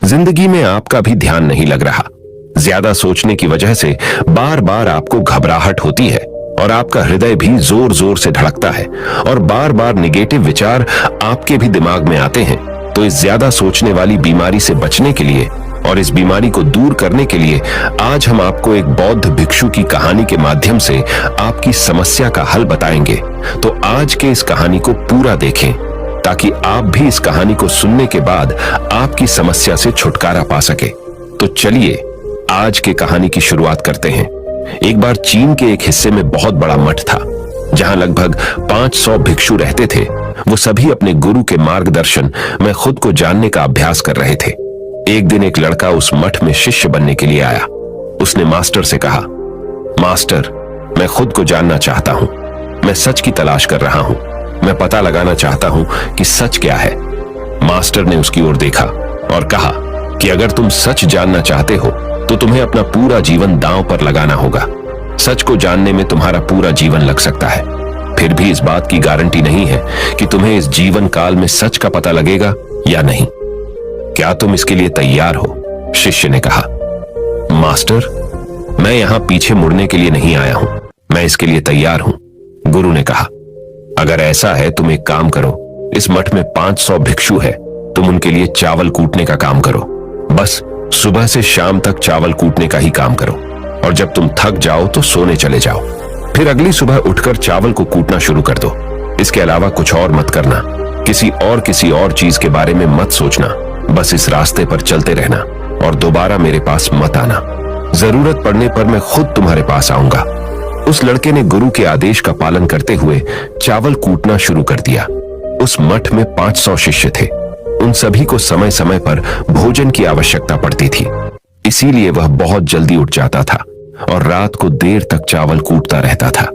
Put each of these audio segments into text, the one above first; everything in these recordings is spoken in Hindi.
जिंदगी में आपका भी ध्यान नहीं लग रहा। ज्यादा सोचने की वजह से बार बार आपको घबराहट होती है और आपका हृदय भी जोर जोर से धड़कता है और बार बार निगेटिव विचार आपके भी दिमाग में आते हैं। तो इस ज्यादा सोचने वाली बीमारी से बचने के लिए और इस बीमारी को दूर करने के लिए आज हम आपको एक बौद्ध भिक्षु की कहानी के माध्यम से आपकी समस्या का हल बताएंगे। तो आज के इस कहानी को पूरा देखें ताकि आप भी इस कहानी को सुनने के बाद आपकी समस्या से छुटकारा पा सके। तो चलिए आज के कहानी की शुरुआत करते हैं। एक बार चीन के एक हिस्से में बहुत बड़ा मठ था जहां लगभग 500 भिक्षु रहते थे। वो सभी अपने गुरु के मार्गदर्शन में खुद को जानने का अभ्यास कर रहे थे। एक दिन एक लड़का उस मठ में शिष्य बनने के लिए आया। उसने मास्टर से कहा, मास्टर, मैं खुद को जानना चाहता हूं। मैं सच की तलाश कर रहा हूं। मैं पता लगाना चाहता हूं कि सच क्या है। मास्टर ने उसकी ओर देखा और कहा कि अगर तुम सच जानना चाहते हो तो तुम्हें अपना पूरा जीवन दांव पर लगाना होगा। सच को जानने में तुम्हारा पूरा जीवन लग सकता है, फिर भी इस बात की गारंटी नहीं है कि तुम्हें इस जीवन काल में सच का पता लगेगा या नहीं। क्या तुम इसके लिए तैयार हो? शिष्य ने कहा। मास्टर, मैं यहां पीछे मुड़ने के लिए नहीं आया हूं, मैं इसके लिए तैयार हूं। गुरु ने कहा, अगर ऐसा है तुम एक काम करो, इस मठ में 500 भिक्षु है, तुम उनके लिए चावल कूटने का काम करो। बस सुबह से शाम तक चावल कूटने का ही काम करो और जब तुम थक जाओ तो सोने चले जाओ। फिर अगली सुबह उठकर चावल को कूटना शुरू कर दो। इसके अलावा कुछ और मत करना, किसी और चीज के बारे में मत सोचना। बस इस रास्ते पर चलते रहना और दोबारा मेरे पास मत आना। जरूरत पड़ने पर मैं खुद तुम्हारे पास आऊंगा। उस लड़के ने गुरु के आदेश का पालन करते हुए चावल कूटना शुरू कर दिया। उस मठ में 500 शिष्य थे। उन सभी को समय समय पर भोजन की आवश्यकता पड़ती थी, इसीलिए वह बहुत जल्दी उठ जाता था और रात को देर तक चावल कूटता रहता था।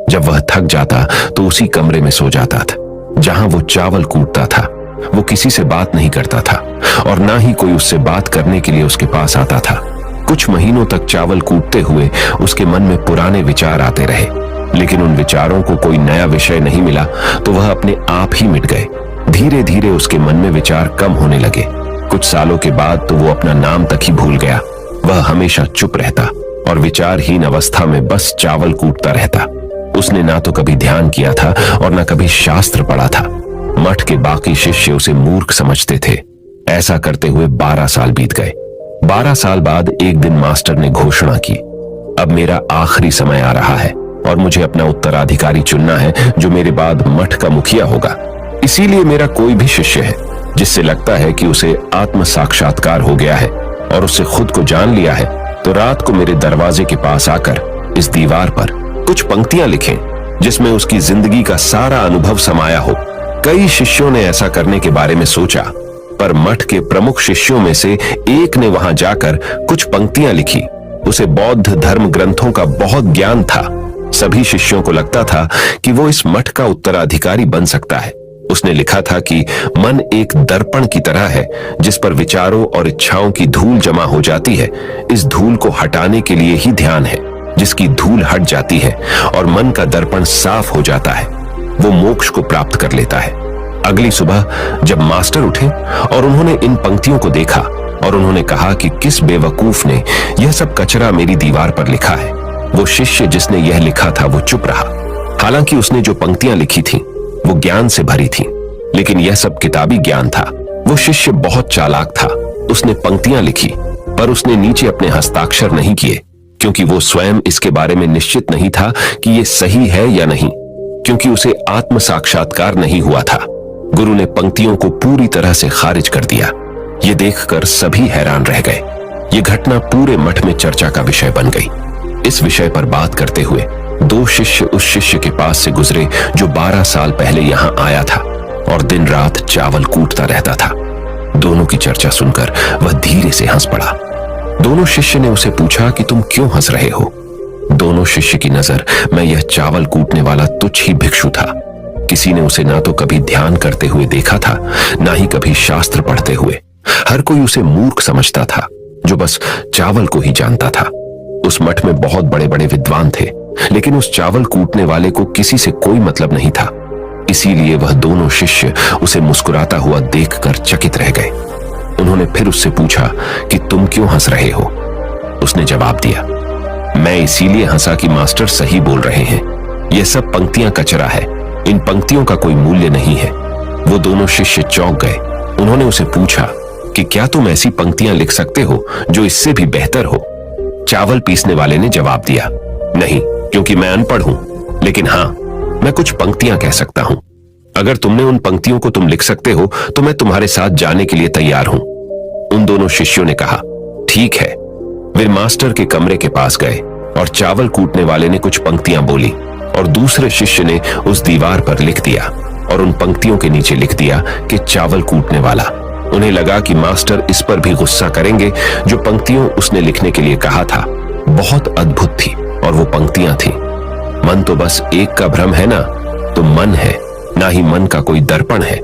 जब वह थक जाता तो उसी कमरे में सो जाता था जहां वो चावल कूटता था। वो किसी से बात नहीं करता था और ना ही कोई उससे बात करने के लिए उसके पास आता था। कुछ महीनों तक चावल कूटते हुए उसके मन में पुराने विचार आते रहे, लेकिन उन विचारों को कोई नया विषय नहीं मिला तो वह अपने आप ही मिट गए। धीरे धीरे उसके मन में विचार कम होने लगे। कुछ सालों के बाद तो वो अपना नाम तक ही भूल गया। वह हमेशा चुप रहता और विचारहीन अवस्था में बस चावल कूटता रहता। उसने ना तो कभी ध्यान किया था और ना कभी शास्त्र पढ़ा था। मठ के बाकी शिष्य उसे मूर्ख समझते थे। ऐसा करते हुए 12 साल बीत गए। 12 साल बाद एक दिन मास्टर ने घोषणा की, अब मेरा आखिरी समय आ रहा है और मुझे अपना उत्तराधिकारी चुनना है जो मेरे बाद मठ का मुखिया होगा। इसीलिए मेरा कोई भी शिष्य है जिससे लगता है कि उसे आत्म साक्षात्कार हो गया है और उससे खुद को जान लिया है, तो रात को मेरे दरवाजे के पास आकर इस दीवार पर कुछ पंक्तियां लिखें जिसमें उसकी जिंदगी का सारा अनुभव समाया हो। कई शिष्यों ने ऐसा करने के बारे में सोचा, पर मठ के प्रमुख शिष्यों में से एक ने वहां जाकर कुछ पंक्तियां लिखी। उसे बौद्ध धर्म ग्रंथों का बहुत ज्ञान था। सभी शिष्यों को लगता था कि वो इस मठ का उत्तराधिकारी बन सकता है। उसने लिखा था कि मन एक दर्पण की तरह है जिस पर विचारों और इच्छाओं की धूल जमा हो जाती है। इस धूल को हटाने के लिए ही ध्यान है। जिसकी धूल हट जाती है और मन का दर्पण साफ हो जाता है, वो मोक्ष को प्राप्त कर लेता है। अगली सुबह जब मास्टर उठे और उन्होंने इन पंक्तियों को देखा और उन्होंने कहा कि किस बेवकूफ ने यह सब कचरा मेरी दीवार पर लिखा है। वो शिष्य जिसने यह लिखा था वो चुप रहा। हालांकि उसने जो पंक्तियां लिखी थी वो ज्ञान से भरी थी, लेकिन यह सब किताबी ज्ञान था। वो शिष्य बहुत चालाक था। उसने पंक्तियां लिखी पर उसने नीचे अपने हस्ताक्षर नहीं किए, क्योंकि वो स्वयं इसके बारे में निश्चित नहीं था कि ये सही है या नहीं, क्योंकि उसे आत्म साक्षात्कार नहीं हुआ था। गुरु ने पंक्तियों को पूरी तरह से खारिज कर दिया। ये देखकर सभी हैरान रह गए। ये घटना पूरे मठ में चर्चा का विषय बन गई। इस विषय पर बात करते हुए 2 शिष्य उस शिष्य के पास से गुजरे जो 12 साल पहले यहां आया था और दिन रात चावल कूटता रहता था। दोनों की चर्चा सुनकर वह धीरे से हंस पड़ा। दोनों शिष्य ने उसे पूछा कि तुम क्यों हंस रहे हो? दोनों शिष्य की नजर में यह चावल कूटने वाला तुच्छ ही भिक्षु था। किसी ने उसे ना तो कभी ध्यान करते हुए देखा था, ना ही कभी शास्त्र पढ़ते हुए। हर कोई उसे मूर्ख समझता था जो बस चावल को ही जानता था। उस मठ में बहुत बड़े बड़े विद्वान थे, लेकिन उस चावल कूटने वाले को किसी से कोई मतलब नहीं था। इसीलिए वह दोनों शिष्य उसे मुस्कुराता हुआ देखकर चकित रह गए। उन उन्होंने फिर उससे पूछा कि तुम क्यों हंस रहे हो। उसने जवाब दिया, मैं इसीलिए हंसा कि मास्टर सही बोल रहे हैं, यह सब पंक्तियां कचरा है, इन पंक्तियों का कोई मूल्य नहीं है। वो दोनों शिष्य चौंक गए। उन्होंने उसे पूछा कि क्या तुम ऐसी पंक्तियां लिख सकते हो जो इससे भी बेहतर हो। चावल पीसने वाले ने जवाब दिया, नहीं, क्योंकि मैं अनपढ़ हूं, लेकिन हां, मैं कुछ पंक्तियां कह सकता हूं। अगर तुमने उन पंक्तियों को तुम लिख सकते हो तो मैं तुम्हारे साथ जाने के लिए तैयार हूं। उन दोनों शिष्यों ने कहा, ठीक है। वे मास्टर के कमरे के पास गए और चावल कूटने वाले ने कुछ पंक्तियां बोली और दूसरे शिष्य ने उस दीवार पर लिख दिया और उन पंक्तियों के नीचे लिख दिया कि चावल कूटने वाला। उन्हें लगा कि मास्टर इस पर भी गुस्सा करेंगे। जो पंक्तियों उसने लिखने के लिए कहा था बहुत अद्भुत थी और वो पंक्तियां थी, मन तो बस एक का भ्रम है ना, तो मन है, ना ही मन का कोई दर्पण है,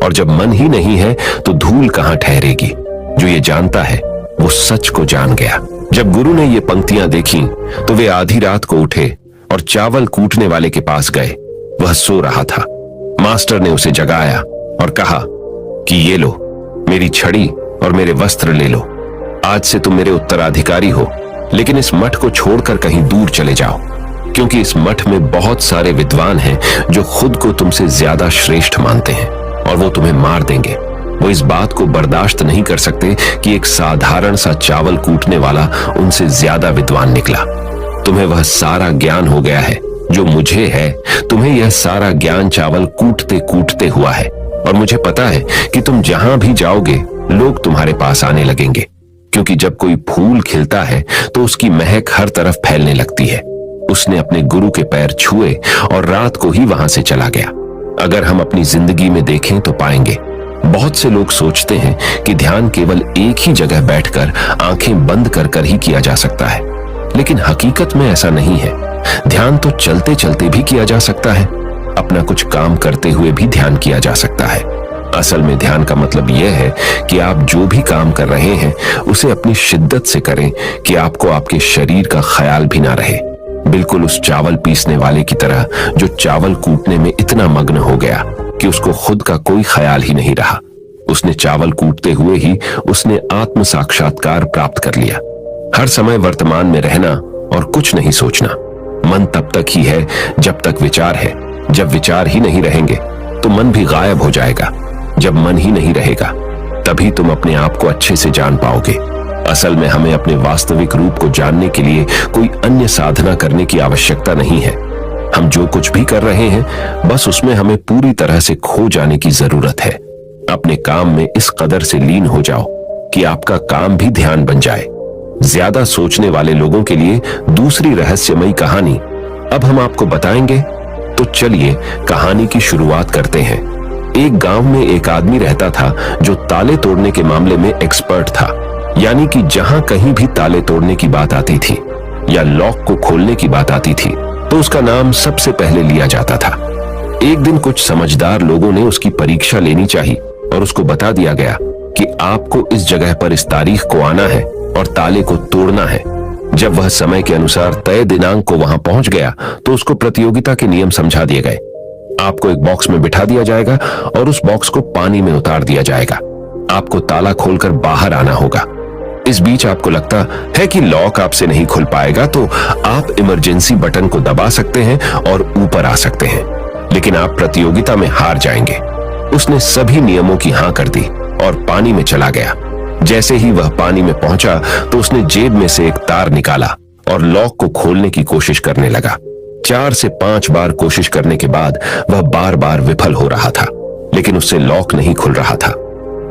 और जब मन ही नहीं है तो धूल कहां ठहरेगी। जो ये जानता है वो सच को जान गया। जब गुरु ने ये पंक्तियां देखी तो वे आधी रात को उठे और चावल कूटने वाले के पास गए। वह सो रहा था। मास्टर ने उसे जगाया और कहा कि ये लो, मेरी छड़ी और मेरे वस्त्र ले लो। आज से तुम मेरे उत्तराधिकारी हो, लेकिन इस मठ को छोड़कर कहीं दूर चले जाओ, क्योंकि इस मठ में बहुत सारे विद्वान हैं जो खुद को तुमसे ज्यादा श्रेष्ठ मानते हैं और वो तुम्हें मार देंगे। वो इस बात को बर्दाश्त नहीं कर सकते कि एक साधारण सा चावल कूटने वाला उनसे ज्यादा विद्वान निकला। तुम्हें वह सारा ज्ञान हो गया है जो मुझे है। तुम्हें यह सारा ज्ञान चावल कूटते कूटते हुआ है, और मुझे पता है कि तुम जहां भी जाओगे लोग तुम्हारे पास आने लगेंगे, क्योंकि जब कोई फूल खिलता है तो उसकी महक हर तरफ फैलने लगती है। उसने अपने गुरु के पैर छुए और रात को ही वहां से चला गया। अगर हम अपनी जिंदगी में देखें तो पाएंगे बहुत से लोग सोचते हैं कि ध्यान केवल एक ही जगह बैठकर आंखें बंद कर कर ही किया जा सकता है, लेकिन हकीकत में ऐसा नहीं है। ध्यान तो चलते चलते भी किया जा सकता है, अपना कुछ काम करते हुए भी ध्यान किया जा सकता है। असल में ध्यान का मतलब यह है कि आप जो भी काम कर रहे हैं उसे अपनी शिद्दत से करें कि आपको आपके शरीर का ख्याल भी ना रहे। बिल्कुल उस चावल पीसने वाले की तरह जो चावल कूटने में इतना मग्न हो गया कि उसको खुद का कोई ख्याल ही नहीं रहा। उसने चावल कूटते हुए ही उसने आत्म साक्षात्कार प्राप्त कर लिया। हर समय वर्तमान में रहना और कुछ नहीं सोचना। मन तब तक ही है जब तक विचार है। जब विचार ही नहीं रहेंगे तो मन भी गायब हो जाएगा। जब मन ही नहीं रहेगा तभी तुम अपने आप को अच्छे से जान पाओगे। असल में हमें अपने वास्तविक रूप को जानने के लिए कोई अन्य साधना करने की आवश्यकता नहीं है। हम जो कुछ भी कर रहे हैं बस उसमें हमें पूरी तरह से खो जाने की जरूरत है। अपने काम में इस कदर से लीन हो जाओ कि आपका काम भी ध्यान बन जाए। ज्यादा सोचने वाले लोगों के लिए दूसरी रहस्यमयी कहानी अब हम आपको बताएंगे, तो चलिए कहानी की शुरुआत करते हैं। एक गांव में एक आदमी रहता था जो ताले तोड़ने के मामले में एक्सपर्ट था, यानी कि जहां कहीं भी ताले तोड़ने की बात आती थी या लॉक को खोलने की बात आती थी तो उसका नाम सबसे पहले लिया जाता था। एक दिन कुछ समझदार लोगों ने उसकी परीक्षा लेनी चाहिए और उसको बता दिया गया कि आपको इस जगह पर इस तारीख को आना है और ताले को तोड़ना है। जब वह समय के अनुसार तय दिनांक को वहां पहुंच गया तो उसको प्रतियोगिता के नियम समझा दिए गए। आपको एक बॉक्स में बिठा दिया जाएगा और उस बॉक्स को पानी में उतार दिया जाएगा। आपको ताला खोलकर बाहर आना होगा। इस बीच आपको लगता है कि लॉक आपसे नहीं खुल पाएगा तो आप इमरजेंसी बटन को दबा सकते हैं और ऊपर आ सकते हैं, लेकिन आप प्रतियोगिता में हार जाएंगे। उसने सभी नियमों की हां कर दी और पानी में चला गया। जैसे ही वह पानी में पहुंचा तो उसने जेब में से एक तार निकाला और लॉक को खोलने की कोशिश करने लगा। 4 से 5 बार कोशिश करने के बाद वह बार बार विफल हो रहा था, लेकिन उससे लॉक नहीं खुल रहा था।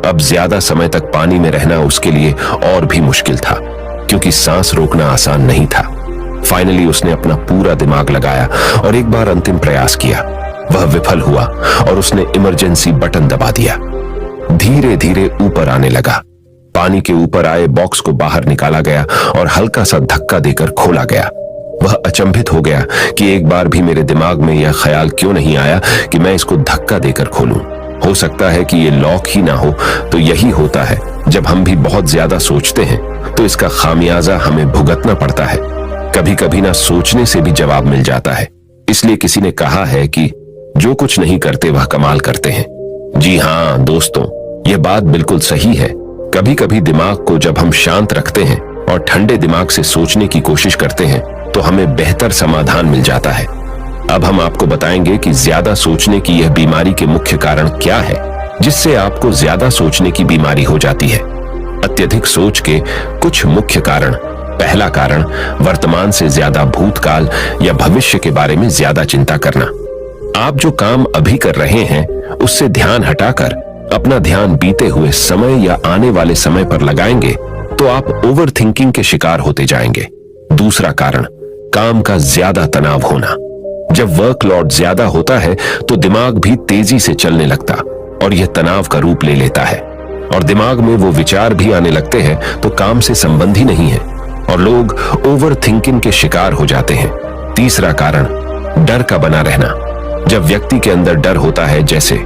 अब ज्यादा समय तक पानी में रहना उसके लिए और भी मुश्किल था, क्योंकि सांस रोकना आसान नहीं था। फाइनली उसने अपना पूरा दिमाग लगाया और एक बार अंतिम प्रयास किया। वह विफल हुआ और उसने इमरजेंसी बटन दबा दिया। धीरे धीरे ऊपर आने लगा। पानी के ऊपर आए बॉक्स को बाहर निकाला गया और हल्का सा धक्का देकर खोला गया। वह अचंभित हो गया कि एक बार भी मेरे दिमाग में यह ख्याल क्यों नहीं आया कि मैं इसको धक्का देकर खोलूं। हो सकता है कि ये लॉक ही ना हो। तो यही होता है, जब हम भी बहुत ज्यादा सोचते हैं तो इसका खामियाजा हमें भुगतना पड़ता है। कभी कभी ना सोचने से भी जवाब मिल जाता है। इसलिए किसी ने कहा है कि जो कुछ नहीं करते वह कमाल करते हैं। जी हाँ दोस्तों, यह बात बिल्कुल सही है। कभी कभी दिमाग को जब हम शांत रखते हैं और ठंडे दिमाग से सोचने की कोशिश करते हैं तो हमें बेहतर समाधान मिल जाता है। अब हम आपको बताएंगे कि ज्यादा सोचने की यह बीमारी के मुख्य कारण क्या है, जिससे आपको ज्यादा सोचने की बीमारी हो जाती है। अत्यधिक सोच के कुछ मुख्य कारण। पहला कारण, वर्तमान से ज्यादा भूतकाल या भविष्य के बारे में ज्यादा चिंता करना। आप जो काम अभी कर रहे हैं उससे ध्यान हटाकर अपना ध्यान बीते हुए समय या आने वाले समय पर लगाएंगे तो आप ओवर थिंकिंग के शिकार होते जाएंगे। दूसरा कारण, काम का ज्यादा तनाव होना। जब वर्कलोड ज्यादा होता है तो दिमाग भी तेजी से चलने लगता और यह तनाव का रूप ले लेता है और दिमाग में वो विचार भी आने लगते हैं तो काम से संबंधी नहीं है और लोग ओवर थिंकिंग के शिकार हो जाते हैं। तीसरा कारण, डर का बना रहना। जब व्यक्ति के अंदर डर होता है, जैसे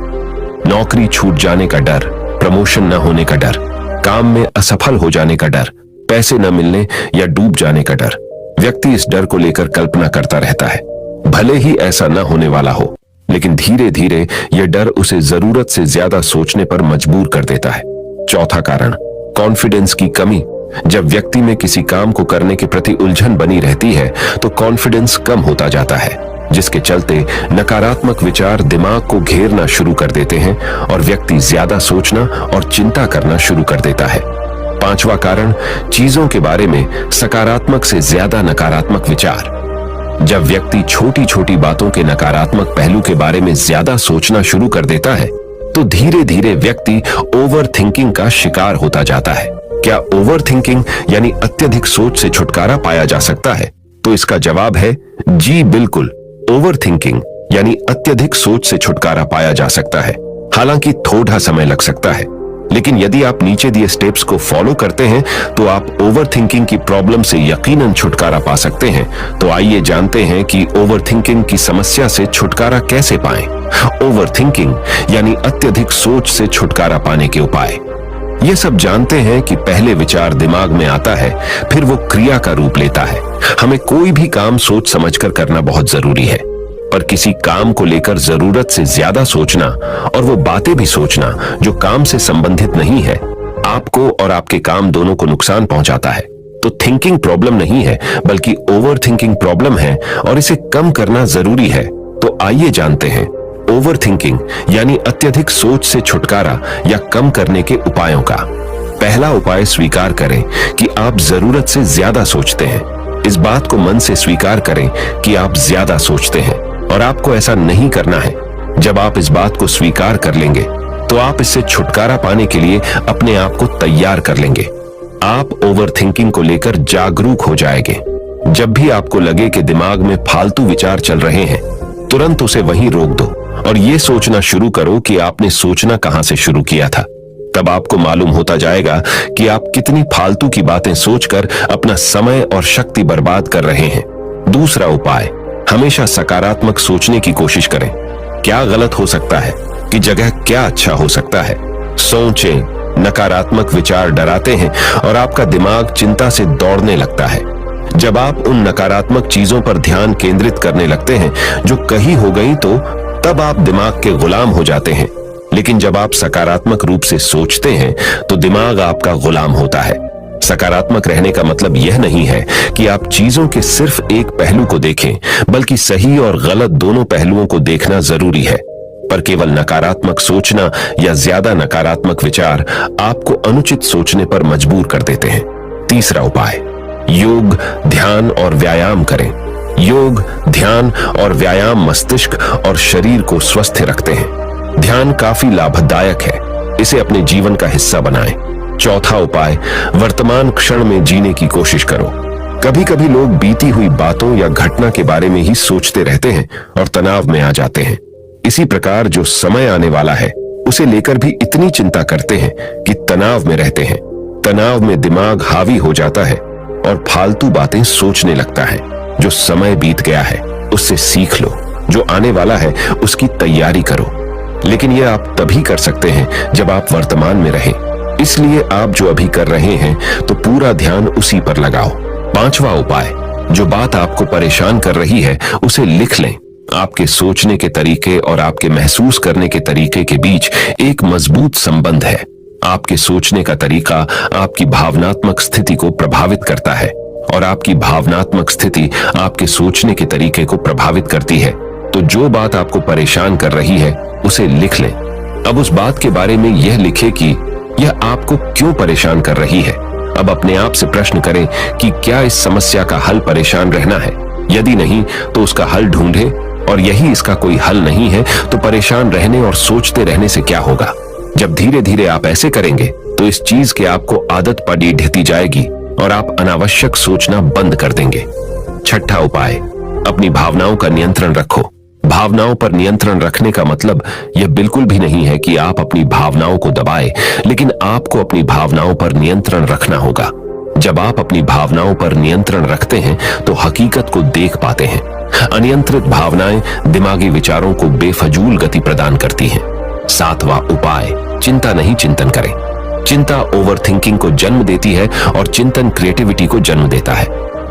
नौकरी छूट जाने का डर, प्रमोशन न होने का डर, काम में असफल हो जाने का डर, पैसे न मिलने या डूब जाने का डर, व्यक्ति इस डर को लेकर कल्पना करता रहता है। भले ही ऐसा न होने वाला हो, लेकिन धीरे धीरे यह डर उसे जरूरत से ज्यादा सोचने पर मजबूर कर देता है। चौथा कारण, कॉन्फिडेंस की कमी। जब व्यक्ति में किसी काम को करने के प्रति उलझन बनी रहती है तो कॉन्फिडेंस कम होता जाता है, जिसके चलते नकारात्मक विचार दिमाग को घेरना शुरू कर देते हैं और व्यक्ति ज्यादा सोचना और चिंता करना शुरू कर देता है। पांचवा कारण, चीजों के बारे में सकारात्मक से ज्यादा नकारात्मक विचार। जब व्यक्ति छोटी छोटी बातों के नकारात्मक पहलू के बारे में ज्यादा सोचना शुरू कर देता है तो धीरे धीरे व्यक्ति ओवर थिंकिंग का शिकार होता जाता है। क्या ओवर थिंकिंग यानी अत्यधिक सोच से छुटकारा पाया जा सकता है? तो इसका जवाब है जी बिल्कुल। ओवर थिंकिंग यानी अत्यधिक सोच से छुटकारा पाया जा सकता है, हालांकि थोड़ा समय लग सकता है, लेकिन यदि आप नीचे दिए स्टेप्स को फॉलो करते हैं तो आप ओवर थिंकिंग की प्रॉब्लम से यकीनन छुटकारा पा सकते हैं। तो आइए जानते हैं कि ओवर थिंकिंग की समस्या से छुटकारा कैसे पाएं। ओवर थिंकिंग यानी अत्यधिक सोच से छुटकारा पाने के उपाय। ये सब जानते हैं कि पहले विचार दिमाग में आता है, फिर वो क्रिया का रूप लेता है। हमें कोई भी काम सोच समझकर करना बहुत जरूरी है, पर किसी काम को लेकर जरूरत से ज्यादा सोचना और वो बातें भी सोचना जो काम से संबंधित नहीं है, आपको और आपके काम दोनों को नुकसान पहुंचाता है। तो थिंकिंग प्रॉब्लम नहीं है, बल्कि ओवर थिंकिंग प्रॉब्लम है और इसे कम करना जरूरी है। तो आइए जानते हैं ओवर थिंकिंग यानी अत्यधिक सोच से छुटकारा या कम करने के उपायों का। पहला उपाय, स्वीकार करें कि आप जरूरत से ज्यादा सोचते हैं। इस बात को मन से स्वीकार करें कि आप ज्यादा सोचते हैं और आपको ऐसा नहीं करना है। जब आप इस बात को स्वीकार कर लेंगे तो आप इससे छुटकारा पाने के लिए अपने आप को तैयार कर लेंगे। आप ओवर थिंकिंग को लेकर जागरूक हो जाएंगे। जब भी आपको लगे कि दिमाग में फालतू विचार चल रहे हैं, तुरंत उसे वहीं रोक दो और ये सोचना शुरू करो कि आपने सोचना कहां से शुरू किया था। तब आपको मालूम होता जाएगा कि आप कितनी फालतू की बातें सोचकर अपना समय और शक्ति बर्बाद कर रहे हैं। दूसरा उपाय, हमेशा सकारात्मक सोचने की कोशिश करें। क्या गलत हो सकता है कि जगह क्या अच्छा हो सकता है। सोचें। नकारात्मक विचार डराते हैं और आपका दिमाग चिंता से दौड़ने लगता है। जब आप उन नकारात्मक चीजों पर ध्यान केंद्रित करने लगते हैं जो कहीं हो गई, तो तब आप दिमाग के गुलाम हो जाते हैं। लेकिन जब आप सकारात्मक रूप से सोचते हैं तो दिमाग आपका गुलाम होता है। सकारात्मक रहने का मतलब यह नहीं है कि आप चीजों के सिर्फ एक पहलू को देखें, बल्कि सही और गलत दोनों पहलुओं को देखना जरूरी है। पर केवल नकारात्मक सोचना या ज्यादा नकारात्मक विचार आपको अनुचित सोचने पर मजबूर कर देते हैं। तीसरा उपाय, योग, ध्यान और व्यायाम करें। योग, ध्यान और व्यायाम मस्तिष्क और शरीर को स्वस्थ रखते हैं। ध्यान काफी लाभदायक है, इसे अपने जीवन का हिस्सा बनाएं। चौथा उपाय, वर्तमान क्षण में जीने की कोशिश करो। कभी कभी लोग बीती हुई बातों या घटना के बारे में ही सोचते रहते हैं और तनाव में आ जाते हैं। इसी प्रकार जो समय आने वाला है उसे लेकर भी इतनी चिंता करते हैं कि तनाव में रहते हैं। तनाव में दिमाग हावी हो जाता है और फालतू बातें सोचने लगता है। जो समय बीत गया है उससे सीख लो, जो आने वाला है उसकी तैयारी करो। लेकिन यह आप तभी कर सकते हैं जब आप वर्तमान में रहें। इसलिए आप जो अभी कर रहे हैं तो पूरा ध्यान उसी पर लगाओ। पांचवा उपाय, जो बात आपको परेशान कर रही है उसे लिख लें। आपके सोचने के तरीके और आपके महसूस करने के तरीके के बीच एक मजबूत संबंध है। आपके सोचने का तरीका आपकी भावनात्मक स्थिति को प्रभावित करता है और आपकी भावनात्मक स्थिति आपके सोचने के तरीके को प्रभावित करती है। तो जो बात आपको परेशान कर रही है उसे लिख लें। अब उस बात के बारे में यह लिखें कि यह आपको क्यों परेशान कर रही है। अब अपने आप से प्रश्न करें कि क्या इस समस्या का हल परेशान रहना है। यदि नहीं तो उसका हल ढूंढें, और यही इसका कोई हल नहीं है तो परेशान रहने और सोचते रहने से क्या होगा। जब धीरे धीरे आप ऐसे करेंगे तो इस चीज की आपको आदत पड़ी ढहती जाएगी और आप अनावश्यक सोचना बंद कर देंगे। छठा उपाय, अपनी भावनाओं का नियंत्रण रखो। भावनाओं पर नियंत्रण रखने का मतलब यह बिल्कुल भी नहीं है कि आप अपनी भावनाओं को दबाएं, लेकिन आपको अपनी भावनाओं पर नियंत्रण रखना होगा। जब आप अपनी भावनाओं पर नियंत्रण रखते हैं तो हकीकत को देख पाते हैं। अनियंत्रित भावनाएं दिमागी विचारों को बेफजूल गति प्रदान करती हैं। सातवां उपाय, चिंता नहीं चिंतन करें। चिंता ओवरथिंकिंग को जन्म देती है और चिंतन क्रिएटिविटी को जन्म देता है।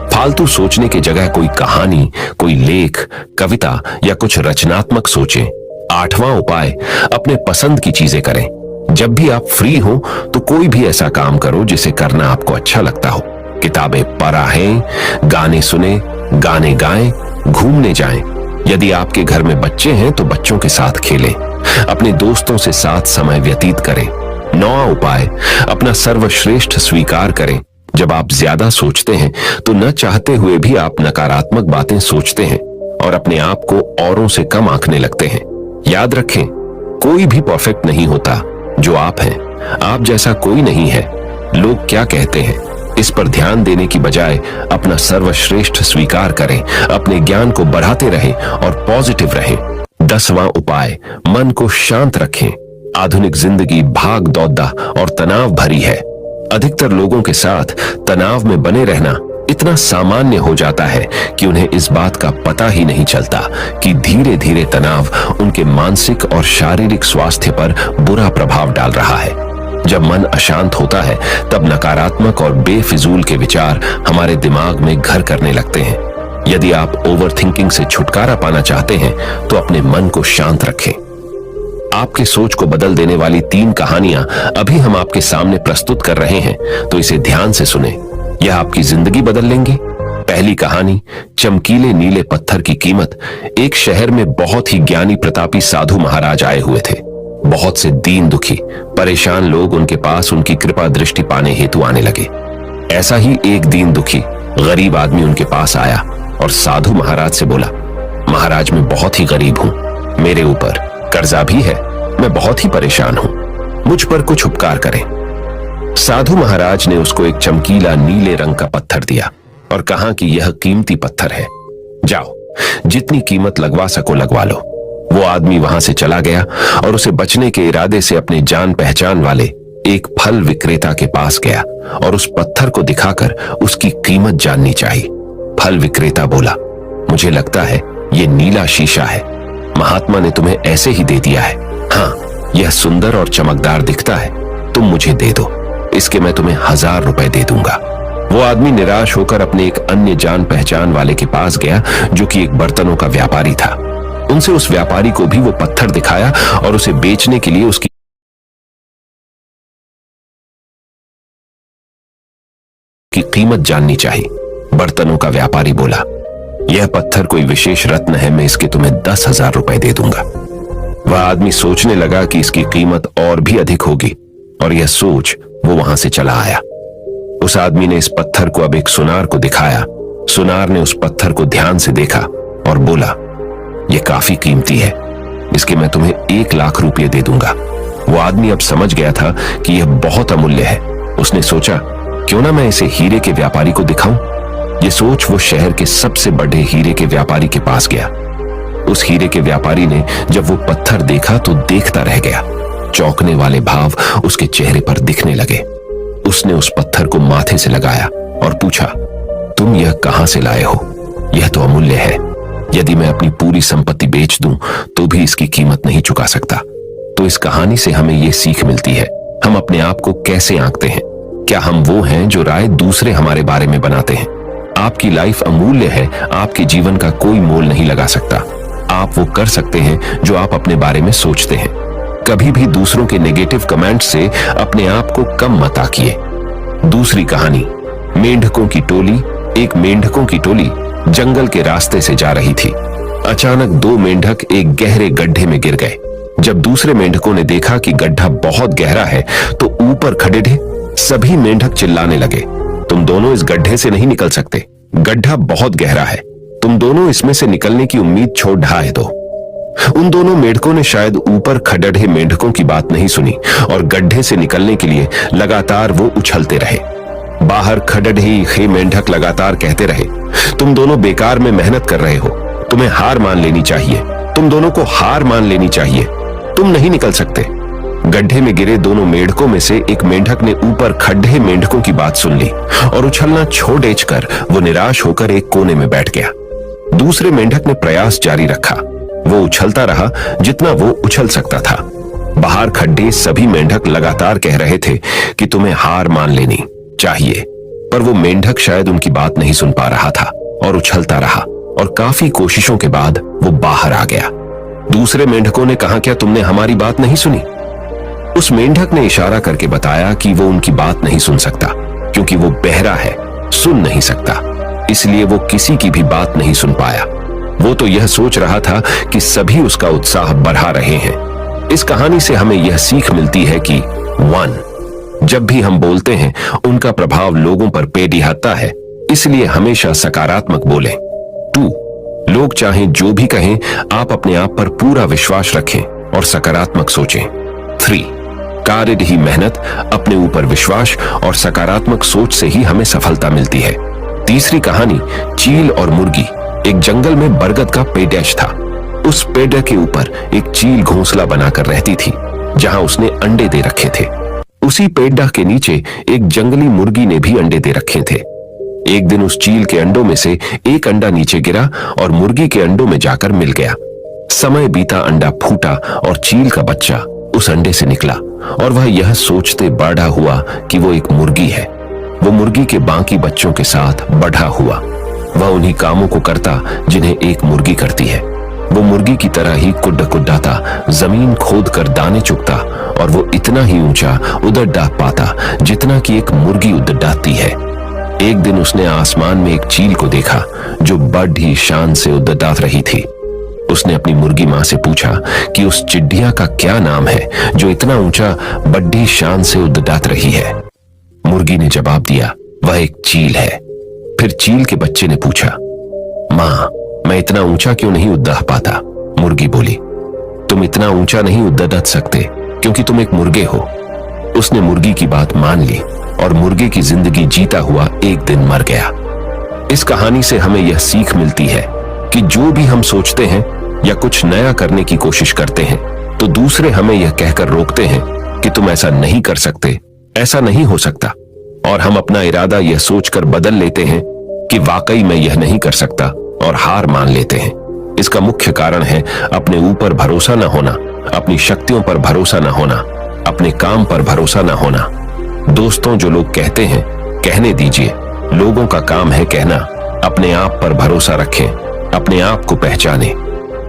फालतू सोचने की जगह कोई कहानी, कोई लेख, कविता या कुछ रचनात्मक सोचें। आठवां उपाय, अपने पसंद की चीजें करें। जब भी आप फ्री हो तो कोई भी ऐसा काम करो जिसे करना आपको अच्छा लगता हो। किताबें पढ़ें, गाने सुने, गाने गाएं, घूमने जाएं। यदि आपके घर में बच्चे हैं तो बच्चों के साथ खेलें। अपने दोस्तों से साथ समय व्यतीत करें। नौवां उपाय, अपना सर्वश्रेष्ठ स्वीकार करें। जब आप ज्यादा सोचते हैं तो न चाहते हुए भी आप नकारात्मक बातें सोचते हैं और अपने आप को औरों से कम आंकने लगते हैं। याद रखें, कोई भी परफेक्ट नहीं होता जो आप हैं। आप जैसा कोई नहीं है। लोग क्या कहते हैं इस पर ध्यान देने की बजाय अपना सर्वश्रेष्ठ स्वीकार करें, अपने ज्ञान को बढ़ाते रहें और पॉजिटिव रहें। 10वां उपाय, मन को शांत रखें। आधुनिक जिंदगी भाग दौड़ा और तनाव भरी है। अधिकतर लोगों के साथ तनाव में बने रहना इतना सामान्य हो जाता है कि उन्हें इस बात का पता ही नहीं चलता कि धीरे धीरे तनाव उनके मानसिक और शारीरिक स्वास्थ्य पर बुरा प्रभाव डाल रहा है। जब मन अशांत होता है तब नकारात्मक और बेफिजूल के विचार हमारे दिमाग में घर करने लगते हैं। यदि आप ओवरथिंकिंग से छुटकारा पाना चाहते हैं तो अपने मन को शांत रखें। आपके सोच को बदल देने वाली 3 कहानियां अभी हम आपके सामने प्रस्तुत कर रहे हैं, तो इसे ध्यान से सुने। यह आपकी जिंदगी बदल लेंगे। पहली कहानी, चमकीले नीले पत्थर की कीमत। एक शहर में बहुत ही ज्ञानी प्रतापी साधु महाराज आए हुए थे। बहुत से दीन दुखी परेशान लोग उनके पास उनकी कृपा दृष्टि पाने हेतु आने लगे। ऐसा ही एक दीन दुखी गरीब आदमी उनके पास आया और साधु महाराज से बोला, महाराज मैं बहुत ही गरीब हूं, मेरे ऊपर कर्जा भी है, मैं बहुत ही परेशान हूं, मुझ पर कुछ उपकार करें। साधु महाराज ने उसको एक चमकीला नीले रंग का पत्थर दिया और कहा कि यह कीमती पत्थर है, जाओ जितनी कीमत लगवा सको लगवा लो। वो आदमी वहां से चला गया और उसे बचने के इरादे से अपने जान पहचान वाले एक फल विक्रेता के पास गया और उस पत्थर को दिखाकर उसकी कीमत जाननी चाहिए। फल विक्रेता बोला, मुझे लगता है ये नीला शीशा है, महात्मा ने तुम्हें ऐसे ही दे दिया है। हाँ, यह सुंदर और चमकदार दिखता है, तुम मुझे दे दो, इसके मैं तुम्हें 1000 रुपए दे दूंगा। वो आदमी निराश होकर अपने एक अन्य जान पहचान वाले के पास गया जो कि एक बर्तनों का व्यापारी था। उनसे उस व्यापारी को भी वो पत्थर दिखाया और उसे बेचने के लिए उसकी कीमत जाननी चाहिए। बर्तनों का व्यापारी बोला, यह पत्थर कोई विशेष रत्न है, मैं इसके तुम्हें 10,000 रुपए दे दूंगा। वह आदमी सोचने लगा कि इसकी कीमत और भी अधिक होगी और यह सोच वो वहां से चला आया। उस आदमी ने इस पत्थर को अब एक सुनार को दिखाया। सुनार ने उस पत्थर को ध्यान से देखा और बोला, यह काफी कीमती है, इसके मैं तुम्हें 1 लाख रुपये दे दूंगा। वो आदमी अब समझ गया था कि यह बहुत अमूल्य है। उसने सोचा, क्यों ना मैं इसे हीरे के व्यापारी को दिखाऊं। यह सोच वो शहर के सबसे बड़े हीरे के व्यापारी के पास गया। उस हीरे के व्यापारी ने जब वो पत्थर देखा तो देखता रह गया। चौंकने वाले भाव उसके चेहरे पर दिखने लगे। उसने उस पत्थर को माथे से लगाया और पूछा, तुम यह कहां से लाए हो? यह तो अमूल्य है, यदि मैं अपनी पूरी संपत्ति बेच दूं तो भी इसकी कीमत नहीं चुका सकता। तो इस कहानी से हमें यह सीख मिलती है, हम अपने आप को कैसे आंकते हैं। क्या हम वो हैं जो राय दूसरे हमारे बारे में बनाते हैं? आपकी लाइफ अमूल्य है, आपके जीवन का कोई मोल नहीं लगा सकता। आप वो कर सकते हैं जो आप अपने बारे में सोचते हैं। कभी भी दूसरों के नेगेटिव कमेंट से अपने आप को कम मत आंकिए। दूसरी कहानी, मेंढकों की टोली। एक मेंढकों की टोली जंगल के रास्ते से जा रही थी। अचानक दो मेंढक एक गहरे गड्ढे में गिर गए। जब दूसरे मेंढकों ने देखा कि गड्ढा बहुत गहरा है तो ऊपर खड़े थे सभी मेंढक चिल्लाने लगे, तुम दोनों इस गड्ढे से नहीं निकल सकते, गड्ढा बहुत गहरा है, तुम दोनों इसमें से निकलने की उम्मीद छोड़ ढाए दो। उन दोनों मेंढकों ने शायद ऊपर खड़े मेंढकों की बात नहीं सुनी और गड्ढे से निकलने के लिए लगातार वो उछलते रहे। बाहर खड़े मेंढक लगातार कहते रहे, तुम दोनों बेकार में मेहनत कर रहे हो, तुम्हें हार मान लेनी चाहिए, तुम दोनों को हार मान लेनी चाहिए, तुम नहीं निकल सकते। गड्ढे में गिरे दोनों मेंढकों में से एक मेंढक ने ऊपर खड़े मेंढकों की बात सुन ली और उछलना छोड़ कर वो निराश होकर एक कोने में बैठ गया। दूसरे मेंढक ने प्रयास जारी रखा। वो उछलता रहा जितना वो उछल सकता था। बाहर खड़े सभी मेंढक लगातार कह रहे थे कि तुम्हें हार मान लेनी चाहिए, पर वो मेंढक शायद उनकी बात नहीं सुन पा रहा था और उछलता रहा और काफी कोशिशों के बाद वो बाहर आ गया। दूसरे मेंढकों ने कहा, क्या तुमने हमारी बात नहीं सुनी? उस मेंढक ने इशारा करके बताया कि वो उनकी बात नहीं सुन सकता क्योंकि वो बहरा है, सुन नहीं सकता, इसलिए वो किसी की भी बात नहीं सुन पाया। वो तो यह सोच रहा था कि सभी उसका उत्साह बढ़ा रहे हैं। इस कहानी से हमें यह सीख मिलती है कि 1. जब भी हम बोलते हैं उनका प्रभाव लोगों पर पेड़िहाता है, इसलिए हमेशा सकारात्मक बोलें। 2. लोग चाहें जो भी कहें, आप अपने आप पर पूरा विश्वास रखें और सकारात्मक सोचें। 3. कार्य ही मेहनत, अपने ऊपर विश्वास और सकारात्मक सोच से ही हमें सफलता मिलती है। तीसरी कहानी, चील और मुर्गी। एक जंगल में बरगद का पेड़ था। उस पेड़ के ऊपर एक चील घोंसला बनाकर रहती थी जहां उसने अंडे दे रखे थे। उसी पेड़ के नीचे एक जंगली मुर्गी ने भी अंडे दे रखे थे। एक दिन उस चील के अंडों में से एक अंडा नीचे गिरा और मुर्गी के अंडों में जाकर मिल गया। समय बीता, अंडा फूटा और चील का बच्चा उस अंडे से निकला और वह यह सोचते बड़ा हुआ कि वो एक मुर्गी है। वो मुर्गी के बाकी बच्चों के साथ बढ़ा हुआ। वह उन्हीं कामों को करता जिन्हें एक मुर्गी करती है। वो मुर्गी की तरह ही कुड्डाता, जमीन खोद कर दाने चुगता और वो इतना ही ऊंचा उड़द डाह पाता जितना कि एक मुर्गी उड़द डाहती है। एक दिन उसने आसमान में एक चील को देखा जो बड़ी शान से उड़द डाह रही थी। उसने अपनी मुर्गी मां से पूछा कि उस चिड़िया का क्या नाम है जो इतना ऊंचा बड़ी शान से उड़द डाह रही है। मुर्गी ने जवाब दिया, वह एक चील है। फिर चील के बच्चे ने पूछा, मां, मैं इतना ऊंचा क्यों नहीं उड़ पाता? मुर्गी बोली, तुम इतना ऊंचा नहीं उड़ सकते क्योंकि तुम एक मुर्गे हो। उसने मुर्गी की बात मान ली और मुर्गे की जिंदगी जीता हुआ एक दिन मर गया। इस कहानी से हमें यह सीख मिलती है कि जो भी हम सोचते हैं या कुछ नया करने की कोशिश करते हैं तो दूसरे हमें यह कहकर रोकते हैं कि तुम ऐसा नहीं कर सकते, ऐसा नहीं हो सकता, और हम अपना इरादा यह सोचकर बदल लेते हैं कि वाकई मैं यह नहीं कर सकता और हार मान लेते हैं। इसका मुख्य कारण है अपने ऊपर भरोसा न होना, अपनी शक्तियों पर भरोसा न होना, अपने काम पर भरोसा न होना। दोस्तों, जो लोग कहते हैं कहने दीजिए, लोगों का काम है कहना। अपने आप पर भरोसा रखें, अपने आप को पहचानें।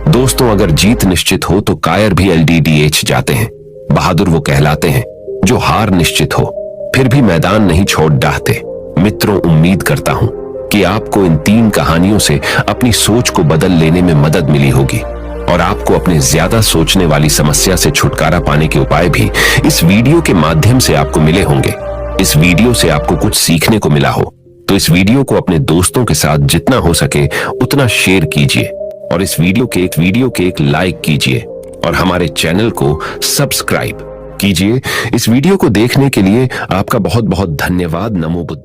दोस्तों, अगर जीत निश्चित हो तो कायर भी LDDH जाते हैं। बहादुर वो कहलाते हैं जो हार निश्चित हो फिर भी मैदान नहीं छोड़ डाहते। मित्रों, उम्मीद करता हूं कि आपको इन 3 कहानियों से अपनी सोच को बदल लेने में मदद मिली होगी और आपको अपने ज्यादा सोचने वाली समस्या से छुटकारा पाने के उपाय भी इस वीडियो के माध्यम से आपको मिले होंगे। इस वीडियो से आपको कुछ सीखने को मिला हो तो इस वीडियो को अपने दोस्तों के साथ जितना हो सके उतना शेयर कीजिए और इस वीडियो के एक लाइक कीजिए और हमारे चैनल को सब्सक्राइब कीजिए। इस वीडियो को देखने के लिए आपका बहुत बहुत धन्यवाद। नमो बुद्ध।